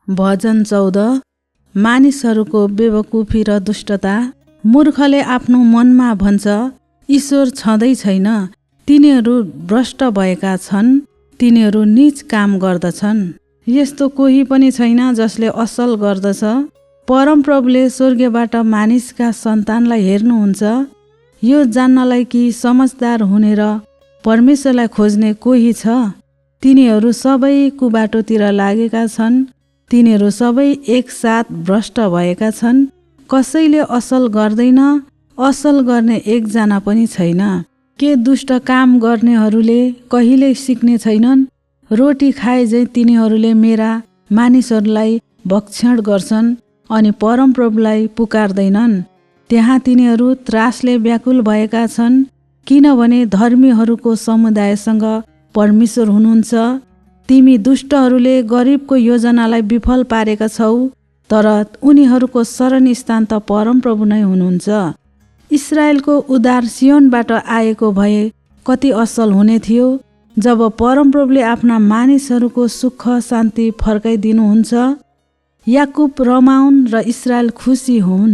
भजन 14। मानिसहरूको बेवकुफी र दुष्टता। मूर्खले आफ्नो मनमा भन्छ, ईश्वर छँदै छैन। तिनीहरू भ्रष्ट भएका छन्, तिनीहरू नीच काम गर्दछन्। यस्तो कोही पनि छैन जसले असल गर्दछ। परमप्रभुले स्वर्गबाट मानिसका सन्तानलाई हेर्नुहुन्छ, यो जान्नलाई कि समझदार हुने र परमेश्वरलाई खोज्ने कोही छ। तिनीहरू सबै कुबाटोतिर लागेका छन्, तिनीहरू सबै एकसाथ भ्रष्ट भएका छन्। कसैले असल गर्दैन, असल गर्ने एकजना पनि छैन। के दुष्ट काम गर्नेहरूले कहिल्यै सिक्ने छैनन्? रोटी खाए झै तिनीहरूले मेरा मानिसहरूलाई भक्षण गर्छन् अनि परमप्रभुलाई पुकार्दैनन्। त्यहाँ तिनीहरू त्रासले व्याकुल भएका छन्, किनभने धर्मीहरूको समुदायसँग परमेश्वर हुनुहुन्छ। तिमी दुष्टहरूले गरिबको योजनालाई विफल पारेका छौ, तर उनीहरूको शरणस्थान त परमप्रभु नै हुनुहुन्छ। इस्राएलको उद्धार सियोनबाट आएको भए कति असल हुने थियो, जब परमप्रभुले आफ्ना मानिसहरूको सुख शान्ति फर्काइदिनुहुन्छ। याकुब रमाउन् र इस्राएल खुसी हुन्।